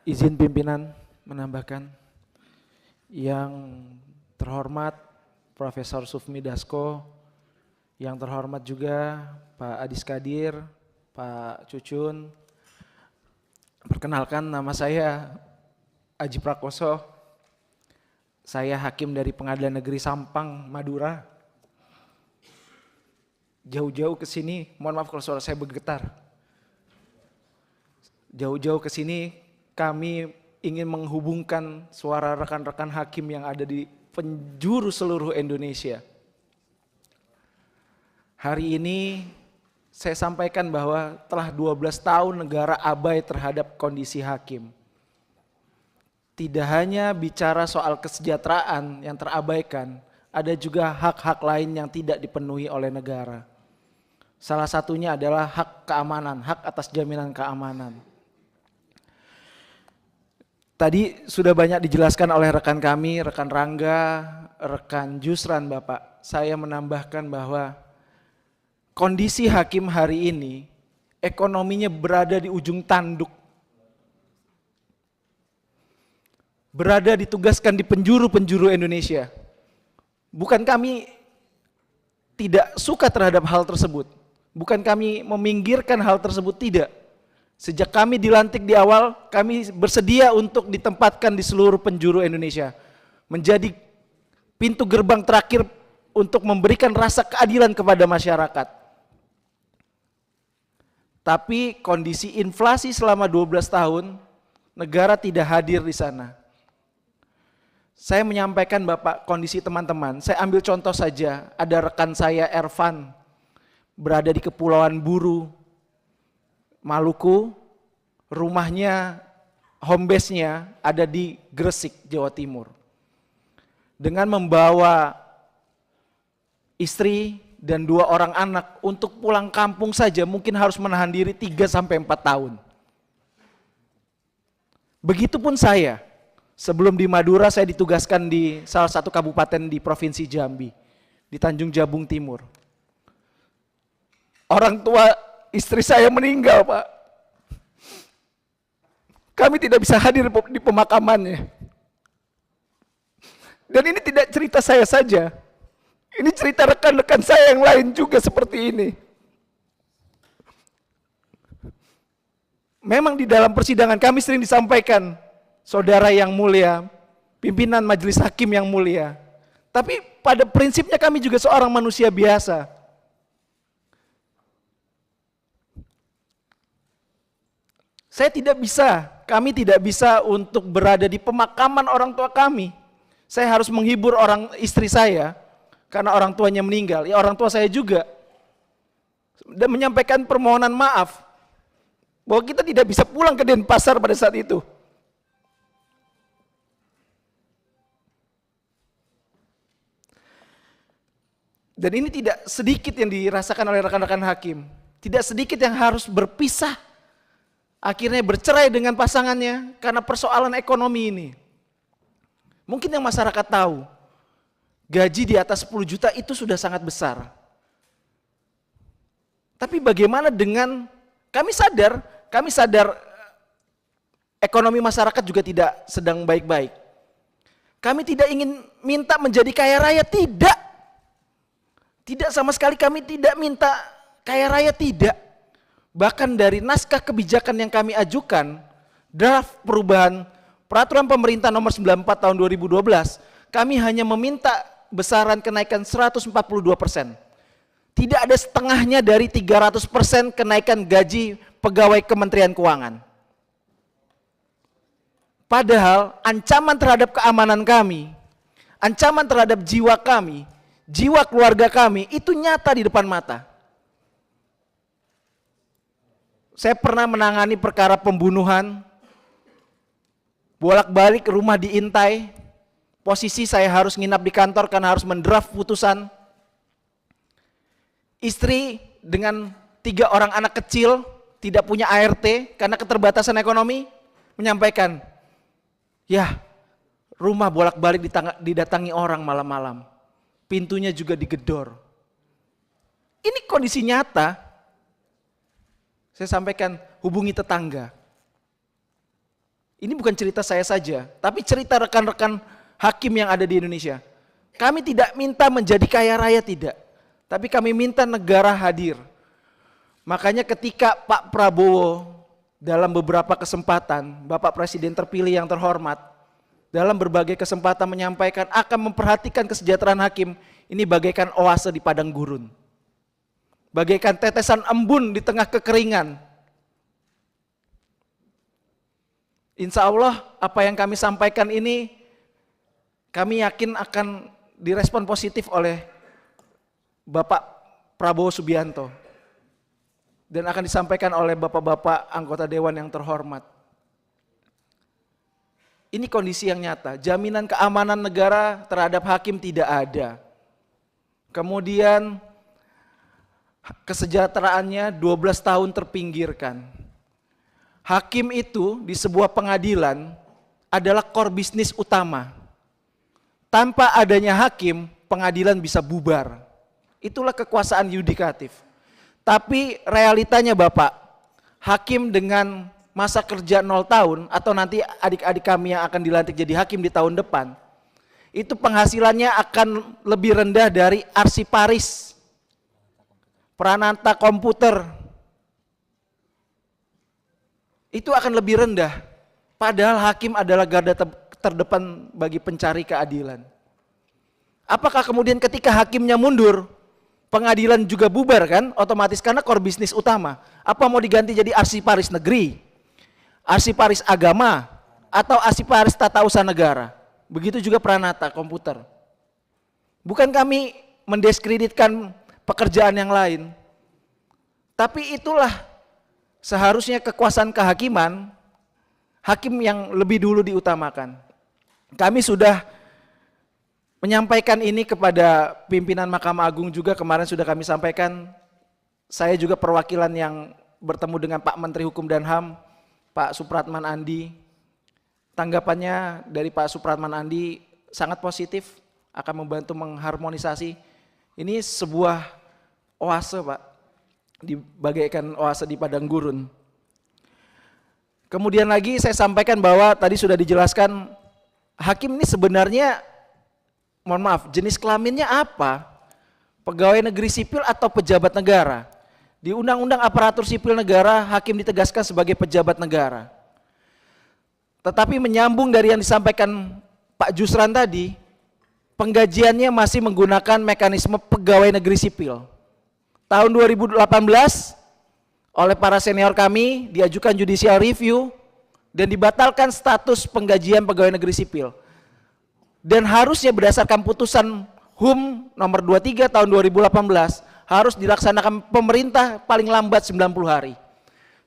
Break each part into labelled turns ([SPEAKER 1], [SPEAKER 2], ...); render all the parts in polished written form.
[SPEAKER 1] Izin pimpinan menambahkan, yang terhormat Profesor Sufmi Dasko, yang terhormat juga Pak Adis Kadir, Pak Cucun. Perkenalkan, nama saya Aji Prakoso. Saya hakim dari Pengadilan Negeri Sampang, Madura. Jauh-jauh ke sini, mohon maaf kalau suara saya bergetar. Jauh-jauh ke sini kami ingin menghubungkan suara rekan-rekan hakim yang ada di penjuru seluruh Indonesia. Hari ini saya sampaikan bahwa telah 12 tahun negara abai terhadap kondisi hakim. Tidak hanya bicara soal kesejahteraan yang terabaikan, ada juga hak-hak lain yang tidak dipenuhi oleh negara. Salah satunya adalah hak keamanan, hak atas jaminan keamanan. Tadi sudah banyak dijelaskan oleh rekan kami, rekan Rangga, rekan Jusran Bapak. Saya menambahkan bahwa kondisi hakim hari ini, ekonominya berada di ujung tanduk. Berada ditugaskan di penjuru-penjuru Indonesia. Bukan kami tidak suka terhadap hal tersebut. Bukan kami meminggirkan hal tersebut, tidak. Sejak kami dilantik di awal, kami bersedia untuk ditempatkan di seluruh penjuru Indonesia. Menjadi pintu gerbang terakhir untuk memberikan rasa keadilan kepada masyarakat. Tapi kondisi inflasi selama 12 tahun, negara tidak hadir di sana. Saya menyampaikan Bapak kondisi teman-teman, saya ambil contoh saja, ada rekan saya Ervan, berada di Kepulauan Buru, Maluku, rumahnya, home base-nya ada di Gresik, Jawa Timur. Dengan membawa istri dan 2 orang anak untuk pulang kampung saja mungkin harus menahan diri 3-4 tahun. Begitupun saya. Sebelum di Madura saya ditugaskan di salah satu kabupaten di Provinsi Jambi, di Tanjung Jabung Timur. Orang tua istri saya meninggal, Pak. Kami tidak bisa hadir di pemakamannya. Dan ini tidak cerita saya saja. Ini cerita rekan-rekan saya yang lain juga seperti ini. Memang di dalam persidangan kami sering disampaikan, saudara yang mulia, pimpinan majelis hakim yang mulia. Tapi pada prinsipnya kami juga seorang manusia biasa. Kami tidak bisa untuk berada di pemakaman orang tua kami. Saya harus menghibur istri saya, karena orang tuanya meninggal. Ya orang tua saya juga. Dan menyampaikan permohonan maaf, bahwa kita tidak bisa pulang ke Denpasar pada saat itu. Dan ini tidak sedikit yang dirasakan oleh rekan-rekan hakim. Tidak sedikit yang harus berpisah. Akhirnya bercerai dengan pasangannya karena persoalan ekonomi ini. Mungkin yang masyarakat tahu, gaji di atas 10 juta itu sudah sangat besar. Tapi bagaimana dengan, kami sadar ekonomi masyarakat juga tidak sedang baik-baik. Kami tidak ingin minta menjadi kaya raya, tidak. Tidak sama sekali kami tidak minta kaya raya, tidak. Bahkan dari naskah kebijakan yang kami ajukan, draft perubahan peraturan pemerintah nomor 94 tahun 2012, kami hanya meminta besaran kenaikan 142%. Tidak ada setengahnya dari 300% kenaikan gaji pegawai Kementerian Keuangan. Padahal ancaman terhadap keamanan kami, ancaman terhadap jiwa kami, jiwa keluarga kami itu nyata di depan mata. Saya pernah menangani perkara pembunuhan, bolak-balik rumah diintai, posisi saya harus nginap di kantor karena harus mendraft putusan. Istri dengan 3 orang anak kecil, tidak punya ART karena keterbatasan ekonomi, menyampaikan, ya rumah bolak-balik didatangi orang malam-malam. Pintunya juga digedor. Ini kondisi nyata. Saya sampaikan, hubungi tetangga. Ini bukan cerita saya saja, tapi cerita rekan-rekan hakim yang ada di Indonesia. Kami tidak minta menjadi kaya raya, tidak. Tapi kami minta negara hadir. Makanya ketika Pak Prabowo dalam beberapa kesempatan, Bapak Presiden terpilih yang terhormat, dalam berbagai kesempatan menyampaikan akan memperhatikan kesejahteraan hakim, ini bagaikan oase di padang gurun. Bagaikan tetesan embun di tengah kekeringan. Insya Allah apa yang kami sampaikan ini kami yakin akan direspon positif oleh Bapak Prabowo Subianto dan akan disampaikan oleh bapak-bapak anggota dewan yang terhormat. Ini kondisi yang nyata, jaminan keamanan negara terhadap hakim tidak ada. Kemudian kesejahteraannya 12 tahun terpinggirkan. Hakim itu di sebuah pengadilan adalah core bisnis utama. Tanpa adanya hakim, pengadilan bisa bubar. Itulah kekuasaan yudikatif. Tapi realitanya Bapak, hakim dengan masa kerja 0 tahun atau nanti adik-adik kami yang akan dilantik jadi hakim di tahun depan, itu penghasilannya akan lebih rendah dari arsiparis, peranata komputer. Itu akan lebih rendah. Padahal hakim adalah garda terdepan bagi pencari keadilan. Apakah kemudian ketika hakimnya mundur, pengadilan juga bubar kan? Otomatis karena core bisnis utama. Apa mau diganti jadi arsiparis negeri, arsiparis agama, atau arsiparis tata usaha negara? Begitu juga peranata komputer. Bukan kami mendiskreditkan pekerjaan yang lain, tapi itulah seharusnya kekuasaan kehakiman, hakim yang lebih dulu diutamakan. Kami sudah menyampaikan ini kepada pimpinan Mahkamah Agung juga, kemarin sudah kami sampaikan. Saya juga perwakilan yang bertemu dengan Pak Menteri Hukum dan HAM, Pak Supratman Andi. Tanggapannya dari Pak Supratman Andi sangat positif, akan membantu mengharmonisasi. Ini sebuah oase Pak, bagaikan oase di padang gurun. Kemudian lagi saya sampaikan bahwa tadi sudah dijelaskan, hakim ini sebenarnya, mohon maaf, jenis kelaminnya apa? Pegawai negeri sipil atau pejabat negara? Di Undang-Undang Aparatur Sipil Negara, hakim ditegaskan sebagai pejabat negara. Tetapi menyambung dari yang disampaikan Pak Jusran tadi, penggajiannya masih menggunakan mekanisme pegawai negeri sipil. Tahun 2018 oleh para senior kami diajukan judicial review dan dibatalkan status penggajian pegawai negeri sipil. Dan harusnya berdasarkan putusan HUM nomor 23 tahun 2018 harus dilaksanakan pemerintah paling lambat 90 hari.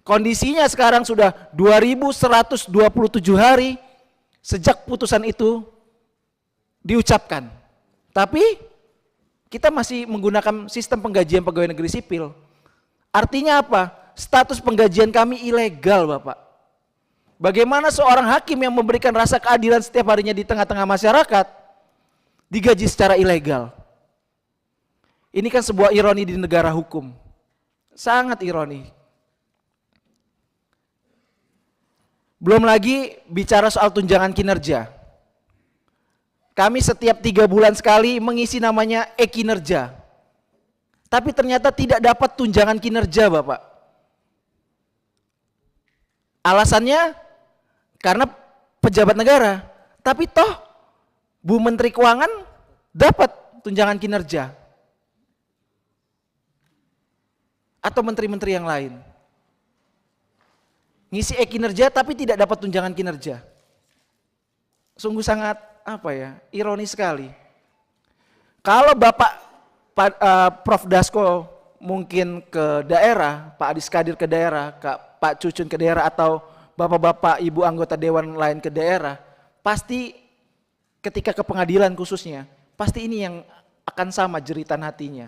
[SPEAKER 1] Kondisinya sekarang sudah 2127 hari sejak putusan itu diucapkan. Tapi kita masih menggunakan sistem penggajian pegawai negeri sipil. Artinya apa? Status penggajian kami ilegal Bapak. Bagaimana seorang hakim yang memberikan rasa keadilan setiap harinya di tengah-tengah masyarakat digaji secara ilegal? Ini kan sebuah ironi di negara hukum. Sangat ironi. Belum lagi bicara soal tunjangan kinerja. Kami setiap 3 bulan sekali mengisi namanya e-kinerja. Tapi ternyata tidak dapat tunjangan kinerja Bapak. Alasannya karena pejabat negara. Tapi toh Bu Menteri Keuangan dapat tunjangan kinerja. Atau menteri-menteri yang lain. Ngisi e-kinerja tapi tidak dapat tunjangan kinerja. Sungguh sangat ironis sekali. Kalau Bapak Prof. Dasko mungkin ke daerah, Pak Adis Kadir ke daerah, Pak Cucun ke daerah, atau Bapak-bapak Ibu anggota dewan lain ke daerah, pasti ketika ke pengadilan khususnya, pasti ini yang akan sama jeritan hatinya.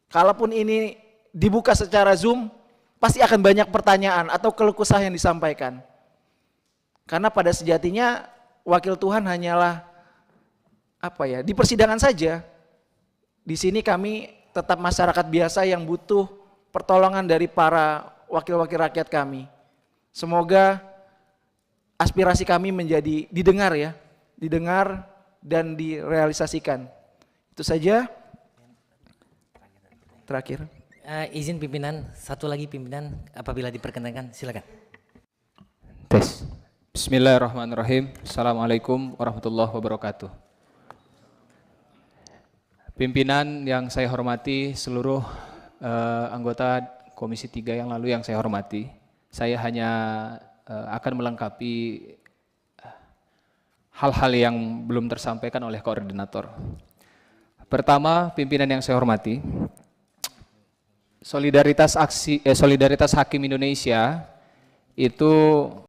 [SPEAKER 1] Kalaupun ini dibuka secara Zoom, pasti akan banyak pertanyaan atau keluh kesah yang disampaikan. Karena pada sejatinya wakil Tuhan hanyalah di persidangan saja. Di sini kami tetap masyarakat biasa yang butuh pertolongan dari para wakil-wakil rakyat kami. Semoga aspirasi kami menjadi didengar ya, didengar dan direalisasikan. Itu saja. Terakhir.
[SPEAKER 2] Izin pimpinan, satu lagi pimpinan apabila diperkenankan, silakan.
[SPEAKER 3] Tes. Bismillahirrahmanirrahim. Assalamualaikum warahmatullahi wabarakatuh. Pimpinan yang saya hormati, seluruh anggota Komisi 3 yang lalu yang saya hormati, saya hanya akan melengkapi hal-hal yang belum tersampaikan oleh koordinator. Pertama, pimpinan yang saya hormati, solidaritas hakim Indonesia itu